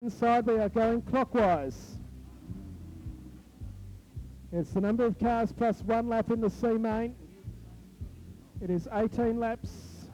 Inside they are going clockwise. It's the number of cars plus 1 lap in the C main. It is 18 laps.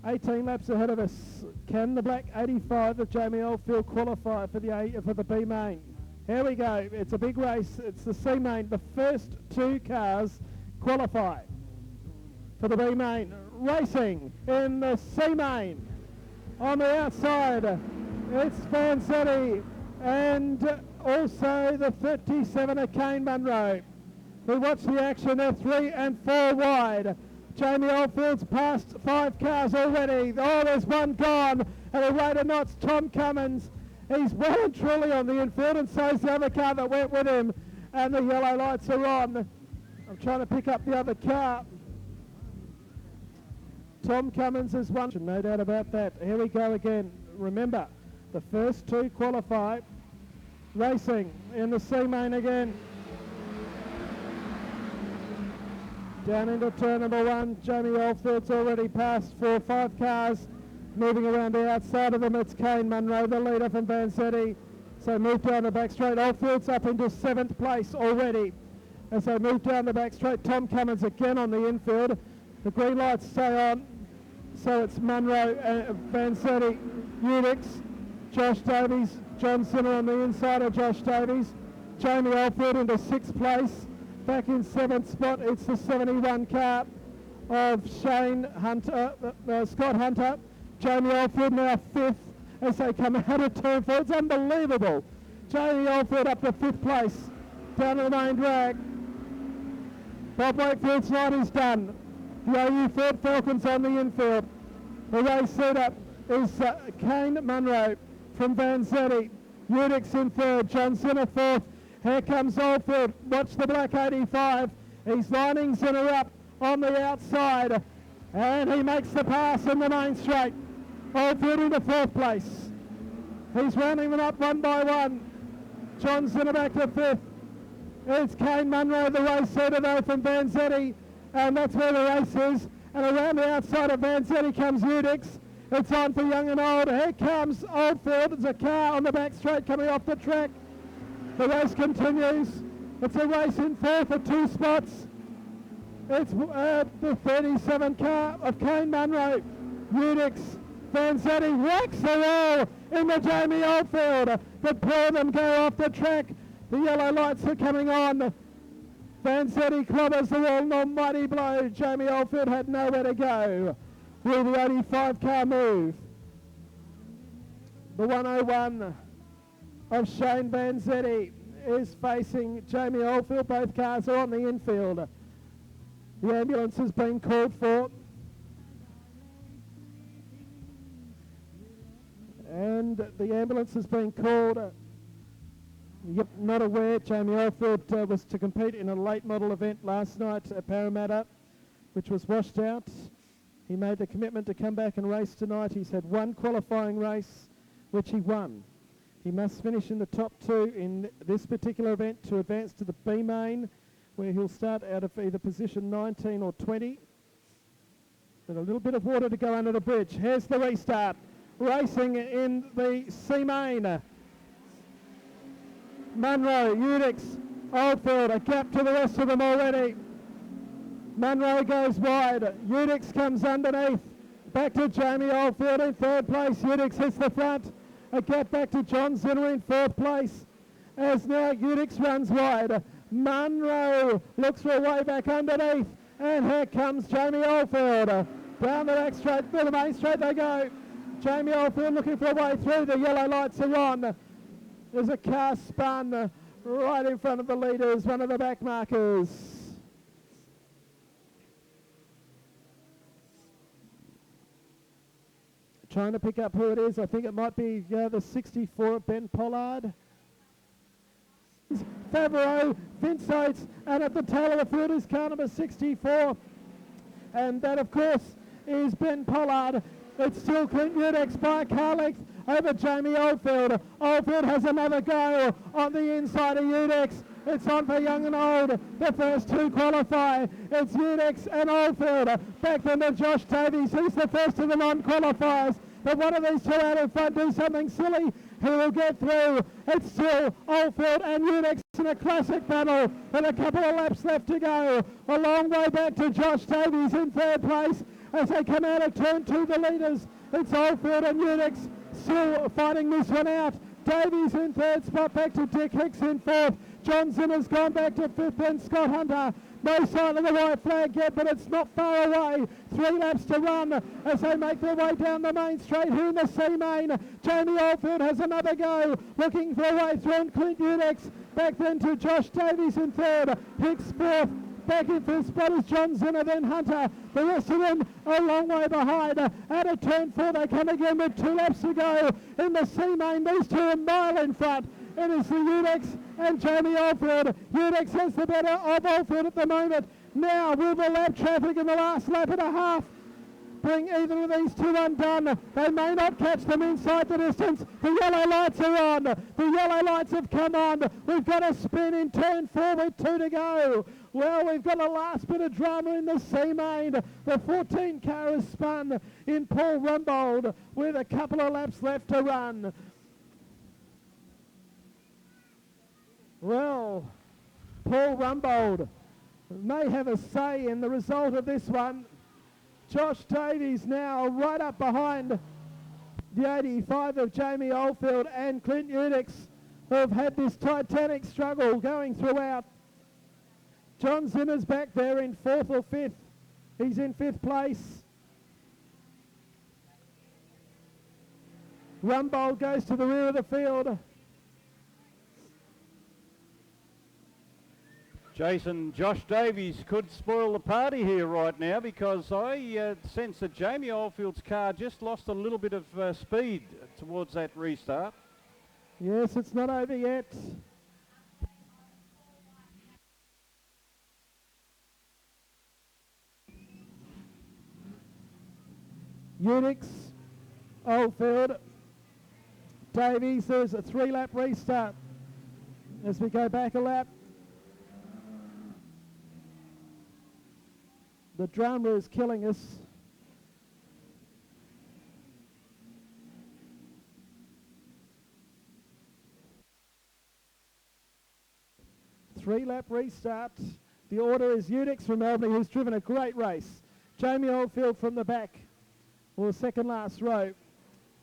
"18 laps ahead of us. Can the black 85 of Jamie Oldfield qualify for the B main?" Here we go. It's a big race. It's the C main. The first 2 cars qualify for the B main. Racing in the C main. On the outside, it's Vanzetti and also the 37 of Kane Munro. We watch the action. They're 3 and 4 wide. Jamie Oldfield's passed 5 cars already. Oh, there's one gone. And a rate of knots, Tom Cummins. He's well and truly on the infield, and so's the other car that went with him. And the yellow lights are on. I'm trying to pick up the other car. Tom Cummins has won, no doubt about that. Here we go again. Remember, the first 2 qualify. Racing in the C main again. Down into turn number 1. Jamie Oldfield's already passed 4 or 5 cars. Moving around the outside of them, it's Kane Munro, the leader from Vanzetti. So move down the back straight. Oldfield's up into 7th place already. As they move down the back straight, Tom Cummins again on the infield. The green lights stay on. So it's Munro, Vanzetti, Unix, Josh Davies, John Sinner on the inside of Josh Davies. Jamie Oldfield into 6th place. Back in 7th spot, it's the 71 car of Shane Hunter, Scott Hunter. Jamie Oldfield now 5th as they come out of turn 4. It's unbelievable. Jamie Oldfield up to 5th place down to the main drag. Bob Wakefield's night is done. The AU Ford Falcons on the infield. The race setup is Kane Munro from Vanzetti. Unix in 3rd, John Sinner 4th. Here comes Oldfield. Watch the black 85. He's lining Sinner up on the outside. And he makes the pass in the main straight. Oldfield into 4th place. He's rounding them up one by one. John Sinner back to 5th. It's Kane Munro, the race setter though from Vanzetti. And that's where the race is. And around the outside of Vanzetti comes Unix. It's on for young and old. Here comes Oldfield. There's a car on the back straight coming off the track. The race continues. It's a race in 4 for 2 spots. It's the 37 car of Kane Munro. Unix, Vanzetti whacks the wall in the Jamie Oldfield. The pair of them go off the track. The yellow lights are coming on. Vanzetti clobbers the wall, no mighty blow. Jamie Oldfield had nowhere to go. Will the 85 car move? The 101 of Shane Vanzetti is facing Jamie Oldfield. Both cars are on the infield. The ambulance has been called for. And the ambulance has been called. Yep, not aware. Jamie Oldfield was to compete in a late model event last night at Parramatta, which was washed out. He made the commitment to come back and race tonight. He's had 1 qualifying race, which he won. He must finish in the top 2 in this particular event to advance to the B main, where he'll start out of either position 19 or 20. With a little bit of water to go under the bridge. Here's the restart. Racing in the C main. Munro, Unix, Oldfield, a gap to the rest of them already. Munro goes wide. Unix comes underneath. Back to Jamie Oldfield in 3rd place. Unix hits the front. A gap back to John Zinner in 4th place. As now Unix runs wide. Munro looks for a way back underneath. And here comes Jamie Oldfield. Down the back straight, through the main straight they go. Jamie Oldfield looking for a way through. The yellow lights are on. There's a car spun right in front of the leaders, one of the back markers. Trying to pick up who it is. I think it might be the 64, Ben Pollard. Favreau, Vince Oates, and at the tail of the field is car number 64. And that, of course, is Ben Pollard. It's still Clint Unix by a car length over Jamie Oldfield. Oldfield has another go on the inside of Unix. It's on for young and old. The first two qualify. It's Unix and Oldfield. Back then to Josh Davies. He's the first of the non-qualifiers. But one of these two out in front do something silly. He will get through. It's still Oldfield and Unix in a classic battle with a couple of laps left to go. A long way back to Josh Davies in third place as they come out of turn two, the leaders. It's Oldfield and Unix still fighting this one out. Davies in third spot, back to Dick Hicks in fourth. John Zinner's gone back to fifth, and Scott Hunter. No sign of the white flag yet, but it's not far away. 3 laps to run as they make their way down the main straight here in the C main. Jamie Oldfield has another go, looking for a way through, and Clint Unix back then to Josh Davies in third. Hicks fourth. Back in fifth spot is John Zinner, then Hunter. The rest of them a long way behind. Out of turn 4, they come again with 2 laps to go in the C main. These two a mile in front. It is the Unix and Jamie Oldfield. Unix has the better of Oldfield at the moment. Now will the lap traffic in the last lap and a half bring either of these two undone? They may not catch them inside the distance. The yellow lights are on. The yellow lights have come on. We've got a spin in turn 4 with 2 to go. Well, we've got a last bit of drama in the C main. The 14 car is spun in Paul Rumbold with a couple of laps left to run. Well, Paul Rumbold may have a say in the result of this one. Josh Davies now right up behind the 85 of Jamie Oldfield and Clint Unix, who have had this titanic struggle going throughout. John Zinner's back there in 4th or 5th. He's in 5th place. Rumbold goes to the rear of the field. Jason, Josh Davies could spoil the party here right now, because I sense that Jamie Oldfield's car just lost a little bit of speed towards that restart. Yes, it's not over yet. Unix, Oldfield, Davies. There's a 3-lap restart as we go back a lap. The drama is killing us. Three-lap restart. The order is Unix from Albany, who's driven a great race. Jamie Oldfield from the back, or second last row.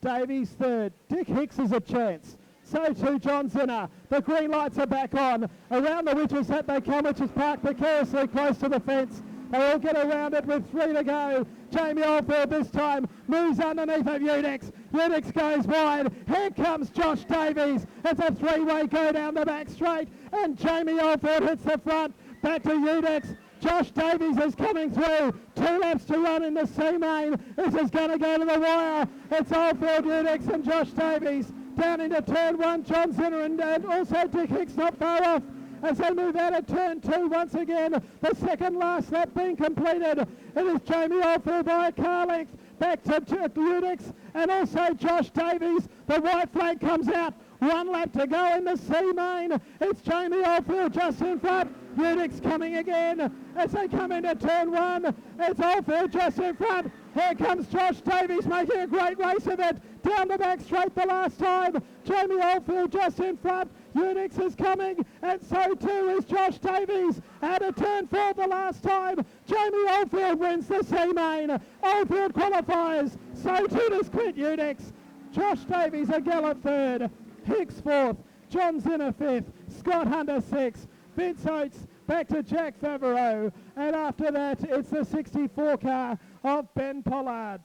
Davies third. Dick Hicks has a chance. So too John Zinner. The green lights are back on. Around the Witches Hat they come, which is parked precariously close to the fence. They all get around it with 3 to go. Jamie Oldfield this time moves underneath of Unix. Unix goes wide. Here comes Josh Davies. It's a 3-way go down the back straight, and Jamie Oldfield hits the front. Back to Unix. Josh Davies is coming through. 2 laps to run in the C main. This is going to go to the wire. It's Oldfield, Unix and Josh Davies. Down into turn 1, John Zinner and also Dick Hicks not far off as they move out of turn 2 once again. The second last lap being completed. It is Jamie Oldfield by a car length. Back to Unix and also Josh Davies. The white flag comes out. 1 lap to go in the C main. It's Jamie Oldfield just in front. Unix coming again as they come into turn 1. It's Oldfield just in front. Here comes Josh Davies making a great race of it. Down the back straight the last time. Jamie Oldfield just in front. Unix is coming, and so too is Josh Davies. Out of turn 4 the last time. Jamie Oldfield wins the C main. Oldfield qualifies. So too does Clint Unix. Josh Davies a gallant third. Hicks fourth. John Zinner fifth. Scott Hunter sixth. Vince Oates back to Jack Favreau. And after that, it's the 64 car of Ben Pollard.